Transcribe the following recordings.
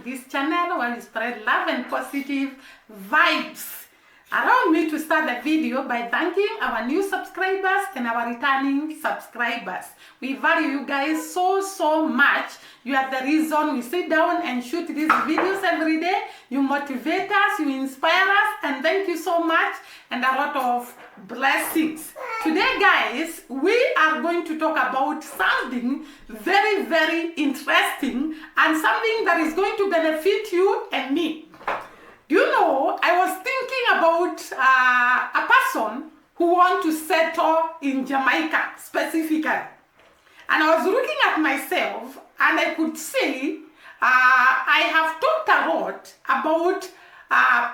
this channel where we spread love and positive vibes. Allow me to start the video by thanking our new subscribers and our returning subscribers. We value you guys so much. You are the reason we sit down and shoot these videos every day. You motivate us, you inspire us, and thank you so much, and a lot of blessings. Today guys, we are going to talk about something very interesting and something that is going to benefit you and me. You know, I was thinking about a person who wants to settle in Jamaica specifically. And I was looking at myself and I could see I have talked a lot about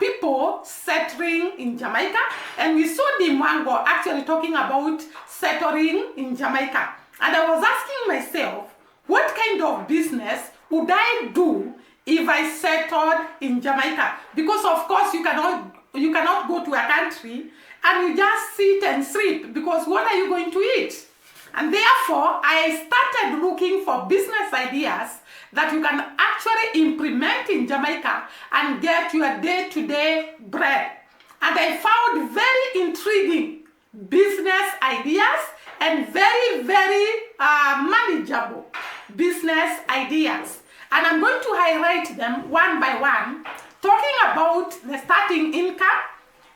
people settling in Jamaica. And we saw Dimwango actually talking about settling in Jamaica. And I was asking myself, what kind of business would I do if I settled in Jamaica? Because of course you cannot go to a country and you just sit and sleep, because what are you going to eat? And therefore I started looking for business ideas that you can actually implement in Jamaica and get your day-to-day bread. And I found very intriguing business ideas and very manageable business ideas. And I'm going to highlight them one by one, talking about the starting income,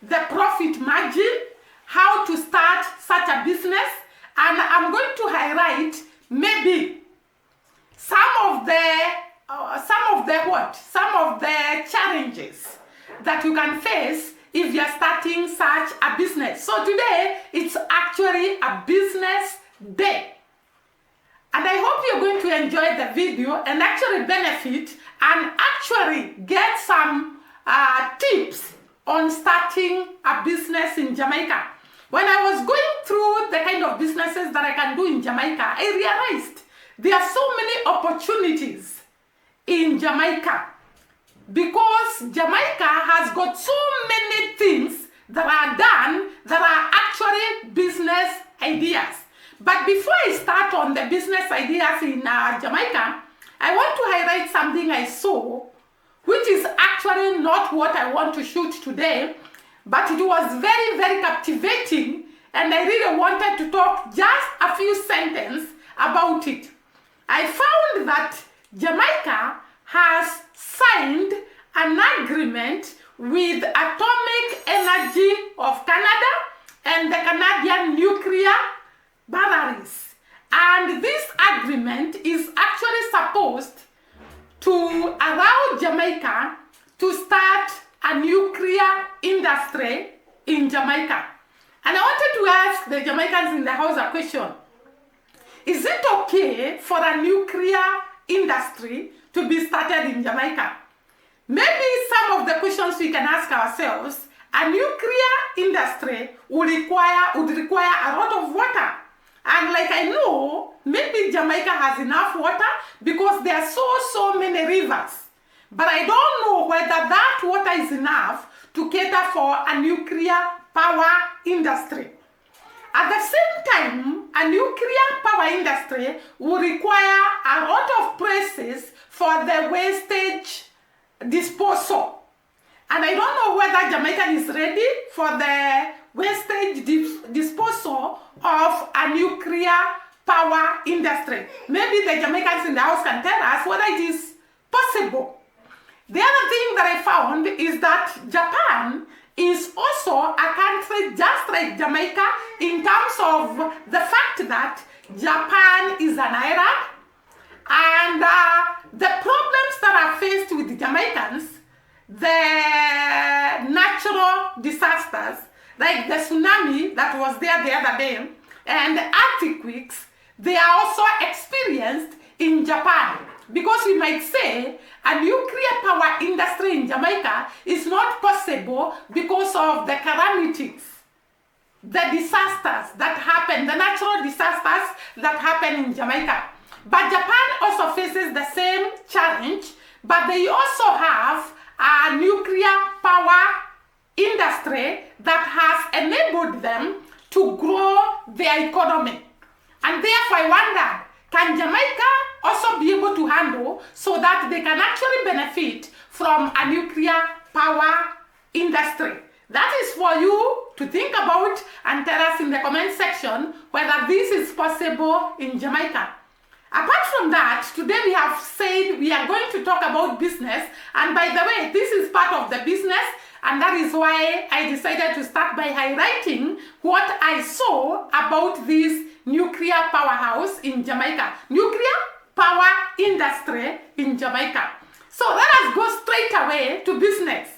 the profit margin, how to start such a business, and I'm going to highlight maybe some of the challenges that you can face if you're starting such a business. So today, it's actually a business day. And I hope you're going to enjoy the video and actually benefit and actually get some tips on starting a business in Jamaica. When I was going through the kind of businesses that I can do in Jamaica, I realized there are so many opportunities in Jamaica, because Jamaica has got so many things that are done that are actually business ideas. But before I start on the business ideas in Jamaica, I want to highlight something I saw, which is actually not what I want to shoot today, but it was very captivating, and I really wanted to talk just a few sentences about it. I found that Jamaica has signed an agreement with Atomic Energy of Canada and the Canadian nuclear batteries, and this agreement is actually supposed to allow Jamaica to start a nuclear industry in Jamaica. And I wanted to ask the Jamaicans in the house a question. Is it okay for a nuclear industry to be started in Jamaica? Maybe some of the questions we can ask ourselves. A nuclear industry would require a lot of water. And like I know, maybe Jamaica has enough water because there are so many rivers. But I don't know whether that water is enough to cater for a nuclear power industry. At the same time, a nuclear power industry will require a lot of places for the wastage disposal. And I don't know whether Jamaica is ready for the wastage disposal of a nuclear power industry. Maybe the Jamaicans in the house can tell us whether it is possible. The other thing that I found is that Japan is also a country just like Jamaica in terms of the fact that Japan is an island, and the problems that are faced with the Jamaicans, the natural disasters like the tsunami that was there the other day and the earthquakes, they are also experienced in Japan. Because we might say a nuclear power industry in Jamaica is not possible because of the calamities, the disasters that happen, the natural disasters that happen in Jamaica. But Japan also faces the same challenge, but they also have a nuclear power industry that has enabled them to grow their economy. And therefore I wonder, can Jamaica also be able to handle so that they can actually benefit from a nuclear power industry? That is for you to think about and tell us in the comment section whether this is possible in Jamaica. Apart from that, today we have said we are going to talk about business, and by the way, this is part of the business, and that is why I decided to start by highlighting what I saw about this nuclear powerhouse in Jamaica, nuclear power industry in Jamaica. So let us go straight away to business.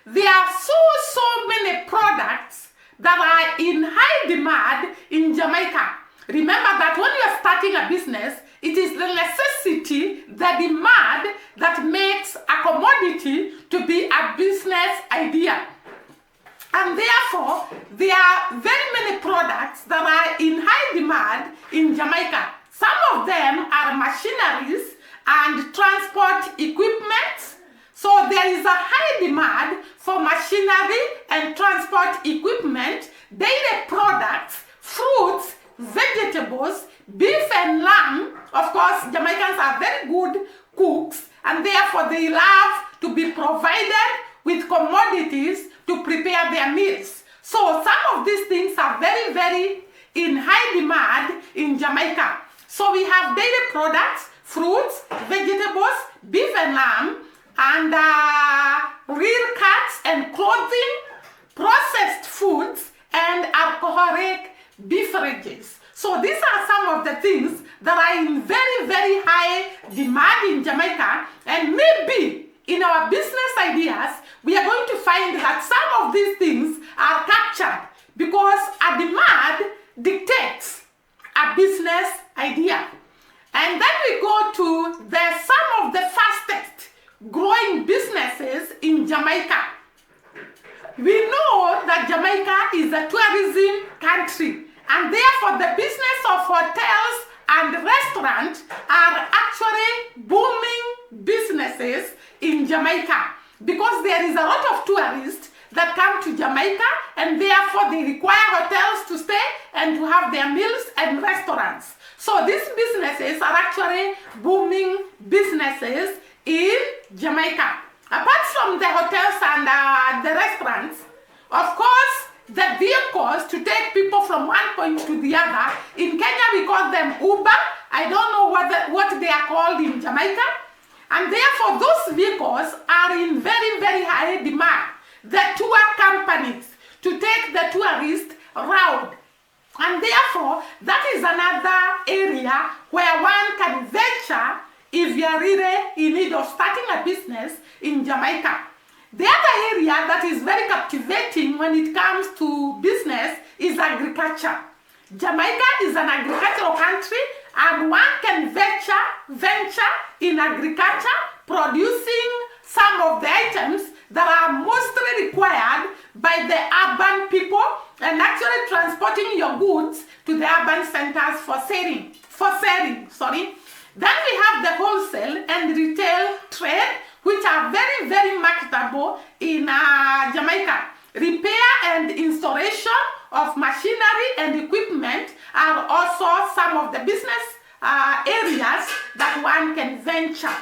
There are so many products that are in high demand in Jamaica. Remember that when you are starting a business, it is the necessity, the demand that makes a commodity to be a business idea. And therefore, there are very many products that are in high demand in Jamaica. Some of them are machineries and transport equipment. So there is a high demand for machinery and transport equipment, daily products, fruits, vegetables, beef and lamb. Of course, Jamaicans are very good cooks, and therefore they love to be provided with commodities to prepare their meals. So some of these things are very in high demand in Jamaica. So we have daily products, fruits, vegetables, beef and lamb, and real cuts and clothing, processed foods, and alcoholic beverages. So these are some of the things that are in very high demand in Jamaica, and maybe in our business ideas, we are going to find that some of these things are captured because a demand dictates a business idea. And then we go to some of the fastest growing businesses in Jamaica. We know that Jamaica is a tourism country, and therefore the business of hotels and restaurants are actually booming businesses in Jamaica because there is a lot of tourists that come to Jamaica, and therefore they require hotels to stay and to have their meals and restaurants. So these businesses are actually booming businesses in Jamaica. Apart from the hotels and the restaurants, of course, the vehicles to take people from one point to the other. In Kenya, we call them Uber. I don't know what they are called in Jamaica. And therefore, those vehicles are in very high demand. The tour companies to take the tourist around. And therefore, that is another area where one can venture if you are really in need of starting a business in Jamaica. The other area that is very captivating when it comes to business is agriculture. Jamaica is an agricultural country, and one can venture in agriculture, producing some of the items that are mostly required by the urban people, and actually transporting your goods to the urban centers for selling. Then we have the wholesale and retail trade, which are very marketable in Jamaica. Repair and installation of machinery and equipment are also some of the business areas that one can venture.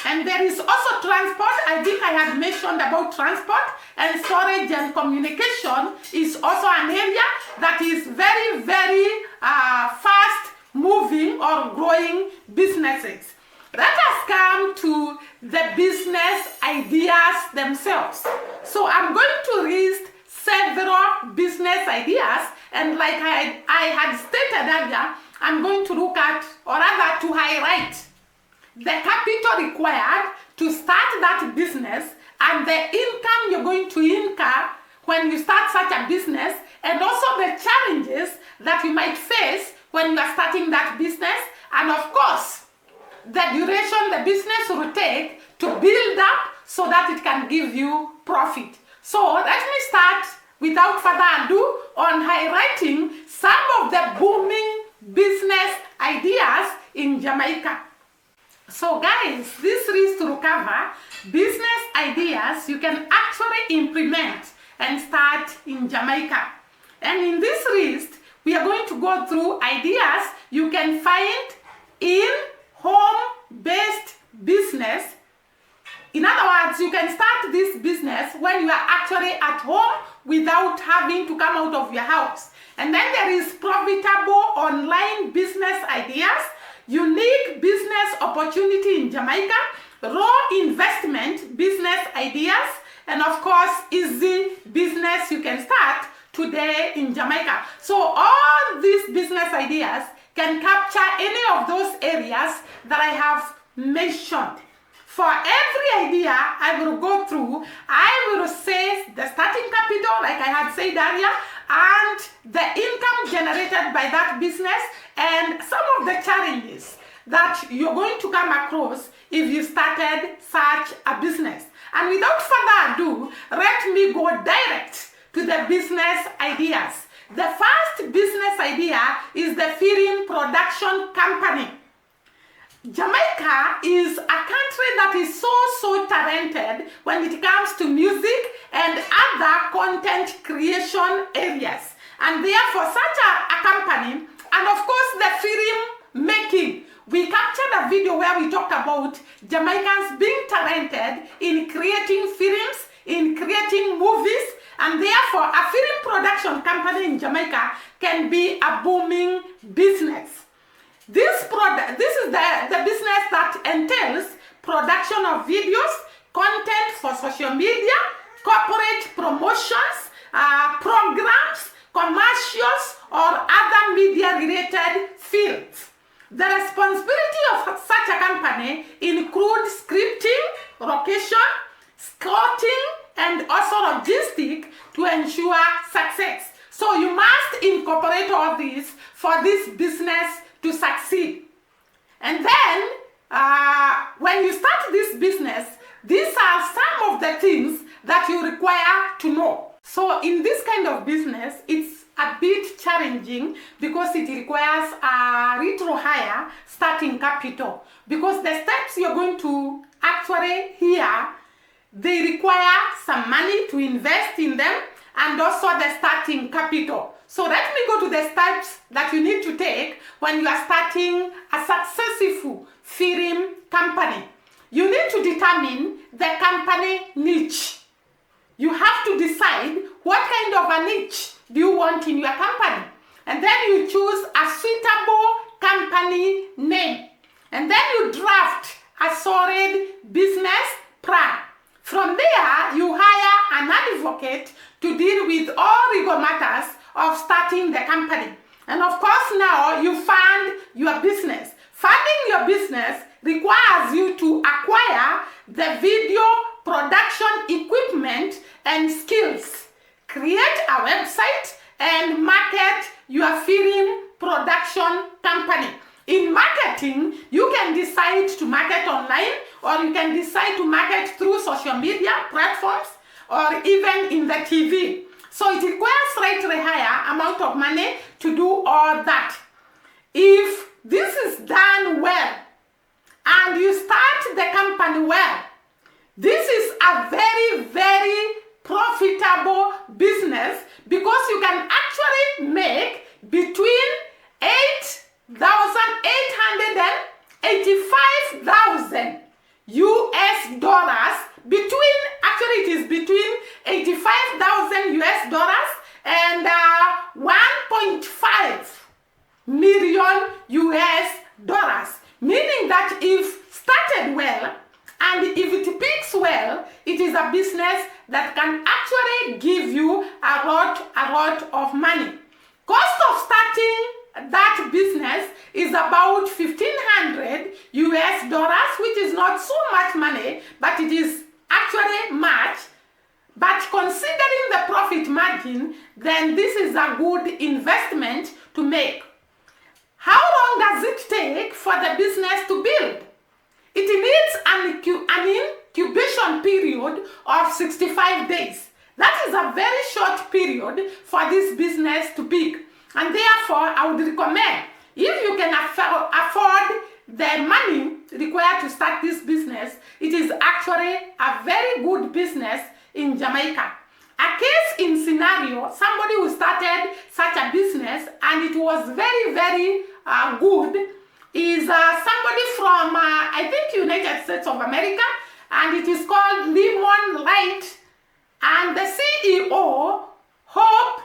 And there is also transport. I think I had mentioned about transport, and storage and communication is also an area that is very fast moving or growing businesses. Let us come to the business ideas themselves. So I'm going to list several business ideas, and like I had stated earlier, I'm going to look at, or rather to highlight, the capital required to start that business and the income you're going to incur when you start such a business, and also the challenges that you might face when you are starting that business, and of course, the duration the business will take to build up so that it can give you profit. So let me start without further ado on highlighting some of the booming business ideas in Jamaica. So guys, this list will cover business ideas you can actually implement and start in Jamaica. And in this list, we are going to go through ideas you can find in home-based business. In other words, you can start this business when you are actually at home without having to come out of your house. And then there is profitable online business ideas, unique business opportunity in Jamaica, raw investment business ideas, and of course, easy business you can start today in Jamaica. So all these business ideas can capture any of those areas that I have mentioned. For every idea I will go through, I will say the starting capital, like I had said earlier, and the income generated by that business, and some of the challenges that you're going to come across if you started such a business. And without further ado, let me go direct to the business ideas. The first business idea is the film production company. Jamaica is a country that is so talented when it comes to music and other content creation areas. And therefore, such a company, and of course the film making. We captured a video where we talked about Jamaicans being talented in creating films, in creating movies, and therefore a film production company in Jamaica can be a booming business. This is the business that entails production of videos, content for social media, corporate promotions, programs, commercials, or other media-related fields. The responsibility of such a company includes scripting, location, scouting, and also logistics to ensure success. So you must incorporate all these for this business to succeed. And then, when you start this business, these are some of the things that you require to know. So in this kind of business, it's a bit challenging because it requires a little higher starting capital, because the steps you're going to actually hear, they require some money to invest in them and also the starting capital. So let me go to the steps that you need to take when you are starting a successful film company. You need to determine the company niche. You have to decide what kind of a niche do you want in your company. And then you choose a suitable company name. And then you draft a solid business plan. From there, you hire an advocate to deal with all legal matters of starting the company. And of course, now you fund your business. Funding your business requires you to acquire the video production equipment and skills. Create a website and market your film production company. In marketing, you can decide to market online, or you can decide to market through social media platforms, or even in the TV. So it requires slightly higher amount of money to do all that. If this is done well, and you start the company well, this is a very profitable business, because you can actually make between $8,885,000 US dollars, it is between 85,000 US dollars and 1.5 million US dollars. Meaning that if started well, and if it peaks well, it is a business that can actually give you a lot of money. Cost of starting that business is about 1,500 US dollars, which is not so much money, but it is actually much. But considering the profit margin, then this is a good investment to make. How long does it take for the business to build? It needs an incubation period of 65 days. That is a very short period for this business to peak. And therefore, I would recommend, if you can afford the money required to start this business, it is actually a very good business in Jamaica. A case in scenario, somebody who started such a business and it was very good, is somebody from, I think, United States of America, and it is called Lemon Light. And the CEO, Hope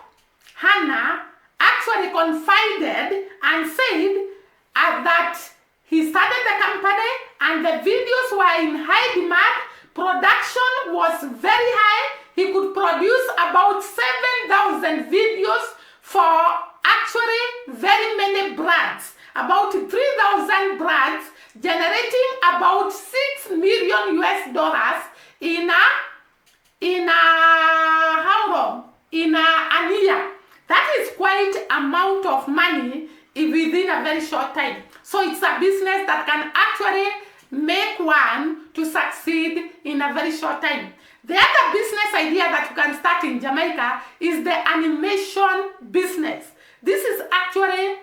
Hannah, actually confided and said that he started the company and the videos were in high demand. Production was very high. He could produce about 7,000 videos for actually very many brands, about 3,000 brands, generating about $6 million US in how long? In an year. That is quite amount of money within a very short time. So it's a business that can actually make one to succeed in a very short time. The other business idea that you can start in Jamaica is the animation business. This is actually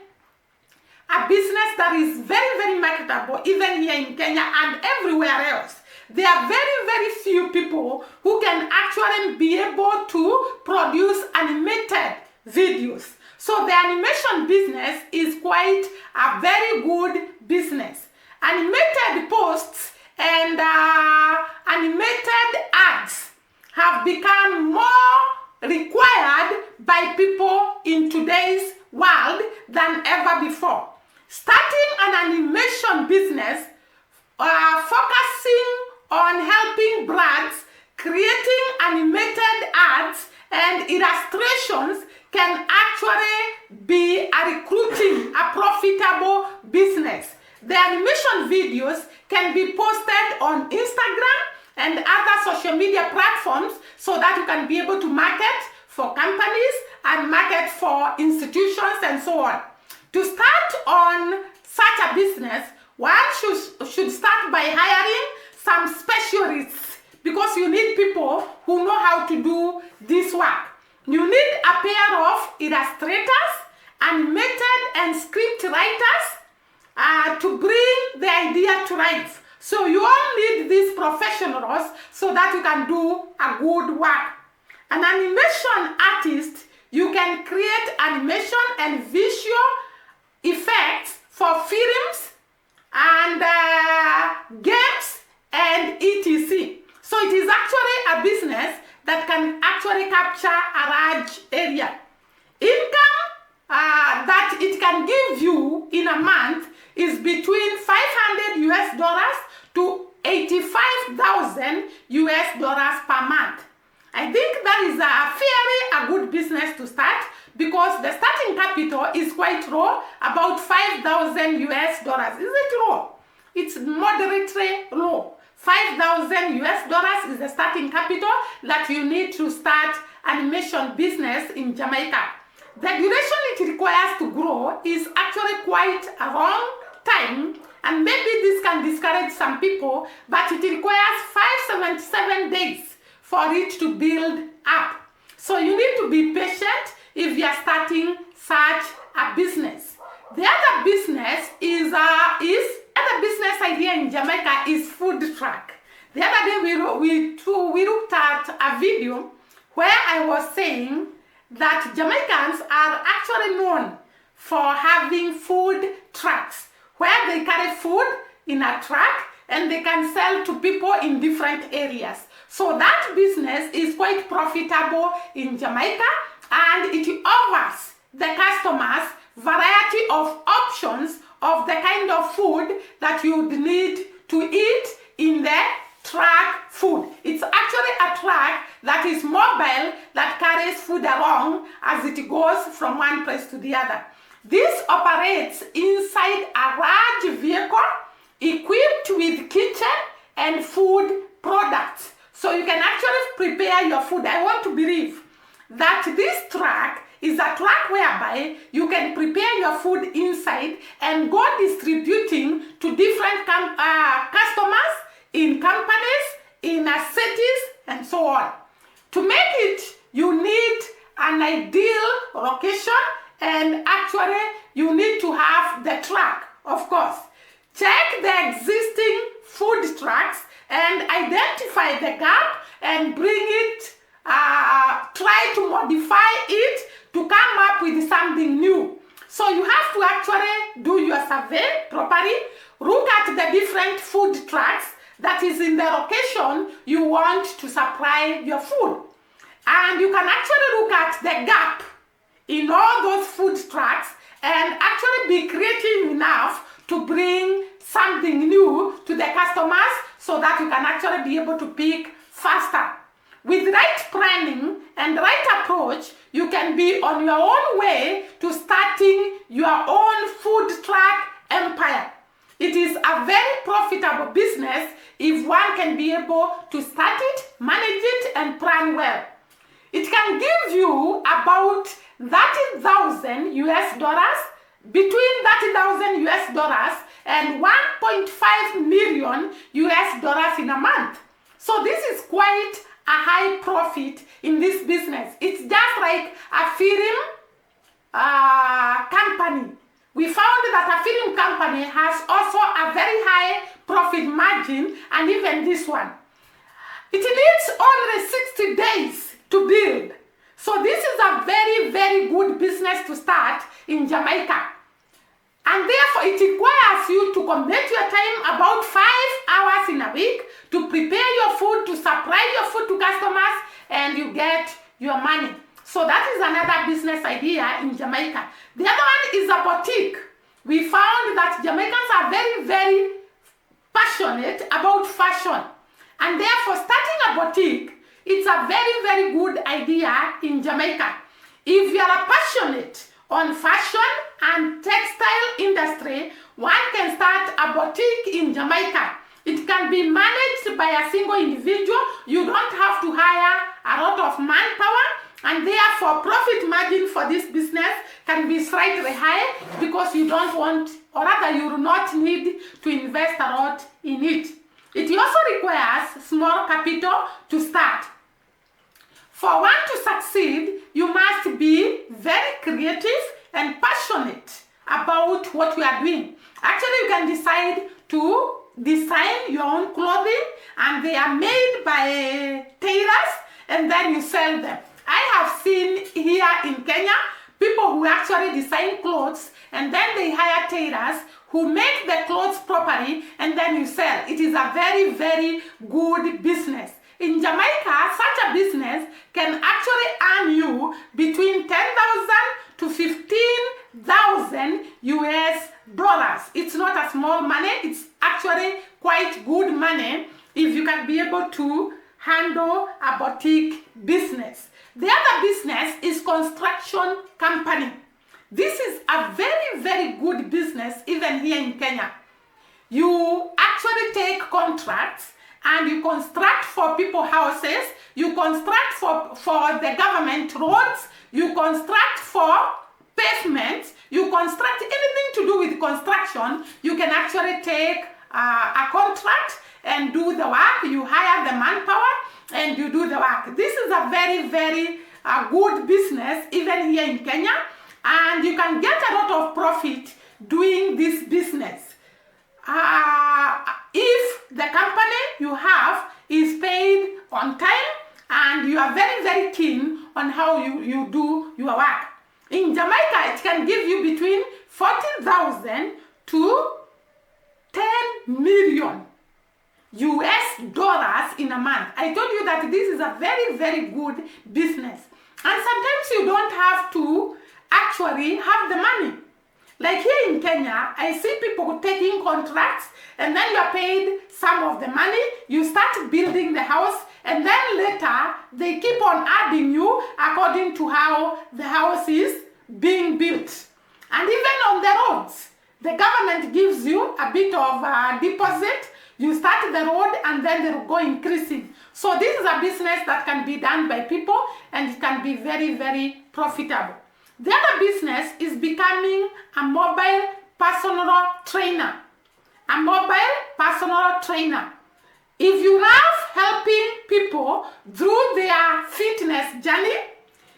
a business that is very, very marketable, even here in Kenya and everywhere else. There are very, very few people who can actually be able to produce animated videos. So the animation business is quite a very good business. Animated posts and animated ads have become more required by people in today's world than ever before. Starting an animation business, focusing on helping brands, creating animated ads and illustrations can actually be a recruiting, a profitable business. The animation videos can be posted on Instagram and other social media platforms so that you can be able to market for companies and market for institutions and so on. To start on such a business, one should start by hiring some specialists because you need people who know how to do this work. You need a pair of illustrators, animated and script writers to bring the idea to life. So you all need these professionals so that you can do a good work. An animation artist, you can create animation and visual effects for films and games and etc. So it is actually a business that can actually capture a large area. Income that it can give you in a month is between $500 to $85,000 per month. I think that is a good business to start because the starting capital is quite low, about $5,000. Is it low? It's moderately low. $5,000 is the starting capital that you need to start animation business in Jamaica. The duration it requires to grow is actually quite a long time, and maybe this can discourage some people, but it requires 577 days for it to build up. So you need to be patient if you are starting such a business. The other business other business idea in Jamaica is food truck. The other day we looked at a video where I was saying that Jamaicans are actually known for having food trucks where they carry food in a truck and they can sell to people in different areas. So that business is quite profitable in Jamaica and it offers the customers variety of options of the kind of food that you would need to eat in the truck food. It's actually a truck that is mobile that carries food along as it goes from one place to the other. This operates inside a large vehicle equipped with kitchen and food products. So you can actually prepare your food. I want to believe that this truck is a truck whereby you can prepare your food inside and go distributing to different customers in companies, in cities, and so on. To make it, you need an ideal location and actually you need to have the truck, of course. Check the existing food trucks and identify the gap and bring it, try to modify it to come up with something new. So you have to actually do your survey properly, look at the different food trucks that is in the location you want to supply your food. And you can actually look at the gap in all those food trucks and actually be creative enough to bring something new to the customers so that you can actually be able to pick faster. With right planning and right approach, you can be on your own way to starting your own food truck empire. It is a very profitable business if one can be able to start it, manage it, and plan well. It can give you about 30,000 US dollars, between 30,000 US dollars and 1.5 million US dollars in a month. So this is quite a high profit in this business. It's just like a film company. We found that a film company has also a very high profit margin, and even this one. It needs only 60 days to build. So this is a very, very good business to start in Jamaica. And therefore, it requires you to commit your time about 5 hours in a week to prepare your food, to supply your food to customers, and you get your money. So that is another business idea in Jamaica. The other one is a boutique. We found that Jamaicans are very, very passionate about fashion. And therefore, starting a boutique, it's a very, very good idea in Jamaica. If you are passionate on fashion and textile industry, one can start a boutique in Jamaica. It can be managed by a single individual. You don't have to hire a lot of manpower, and therefore profit margin for this business can be slightly high because you don't want, or rather you do not need to invest a lot in it. It also requires small capital to start. For one to succeed, you must be very creative and passionate about what you are doing. Actually, you can decide to design your own clothing, and they are made by tailors, and then you sell them. I have seen here in Kenya people who actually design clothes, and then they hire tailors who make the clothes properly, and then you sell. It is a very, very good business. In Jamaica, such a business can actually earn you between 10,000 to 15,000 US dollars. It's not a small money. It's actually quite good money if you can be able to handle a boutique business. The other business is construction company. This is a very, very good business even here in Kenya. You actually take contracts and you construct for people houses, you construct for the government roads, you construct for pavements, you construct anything to do with construction. You can actually take a contract and do the work. You hire the manpower and you do the work. This is a very, very good business even here in Kenya, and you can get a lot of profit doing this business. If the company you have is paid on time and you are very, very keen on how you do your work. In Jamaica, it can give you between 40,000 to 10 million US dollars in a month. I told you that this is a very, very good business. And sometimes you don't have to actually have the money. Like here in Kenya, I see people taking contracts, and then you are paid some of the money, you start building the house, and then later they keep on adding you according to how the house is being built. And even on the roads, the government gives you a bit of a deposit, you start the road, and then they will go increasing. So this is a business that can be done by people, and it can be very, very profitable. The other business is becoming a mobile personal trainer. A mobile personal trainer. If you love helping people through their fitness journey,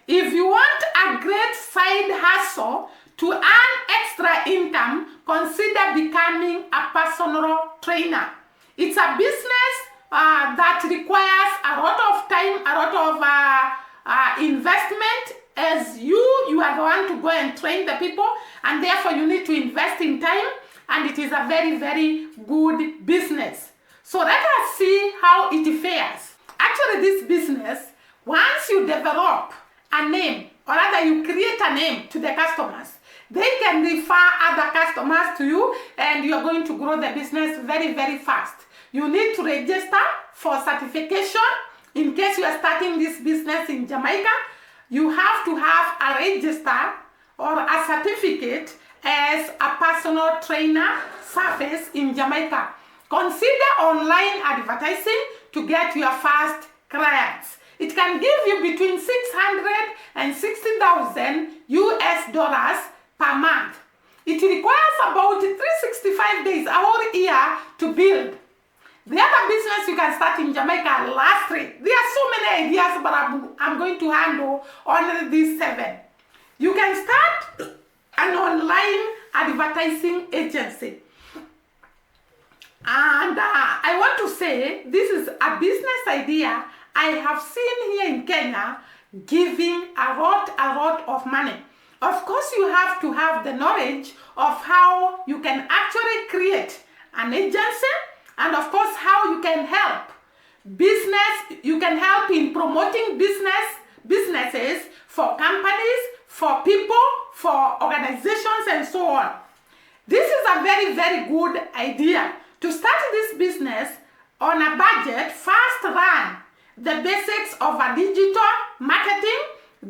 if you want a great side hustle to earn extra income, consider becoming a personal trainer. It's a business that requires a lot of time, a lot of investment, as you are the one to go and train the people, and therefore you need to invest in time, and it is a very, very good business. So let us see how it fares. Actually, this business, once you develop a name, or rather you create a name to the customers, they can refer other customers to you, and you are going to grow the business very, very fast. You need to register for certification. In case you are starting this business in Jamaica, you have to have a register or a certificate as a personal trainer service in Jamaica. Consider online advertising to get your first clients. It can give you between $600 and $60,000 US per month. It requires about 365 days, a whole year to build. The other business you can start in Jamaica, last three. There are so many ideas, but I'm going to handle only these 7. You can start an online advertising agency. And I want to say, this is a business idea I have seen here in Kenya giving a lot of money. Of course, you have to have the knowledge of how you can actually create an agency, and of course, how you can help business. You can help in promoting businesses for companies, for people, for organizations, and so on. This is a very, very good idea. To start this business on a budget, first run the basics of a digital marketing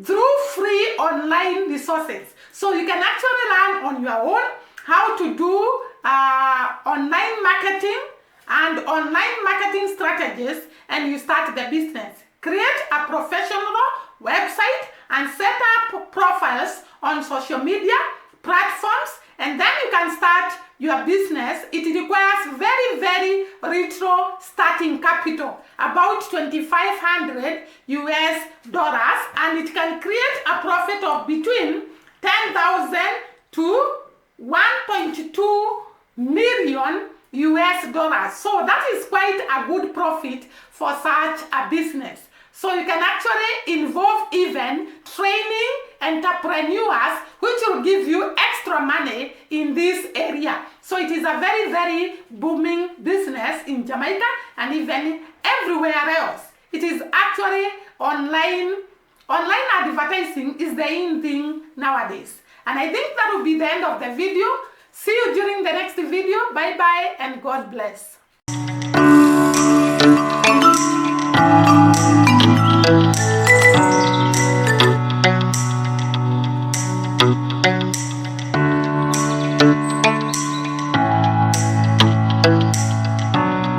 through free online resources. So you can actually learn on your own how to do online marketing and online marketing strategies, and you start the business. Create a professional website and set up profiles on social media platforms, and then you can start your business. It requires very, very little starting capital, about $2,500 US, and it can create a profit of between 10,000 to 1.2 million US. So that is quite a good profit for such a business. So you can actually involve even training entrepreneurs, which will give you extra money in this area. So it is a very, very booming business in Jamaica and even everywhere else. It is actually online advertising is the in thing nowadays. And I think that will be the end of the video. See you during the next video. Bye bye and God bless.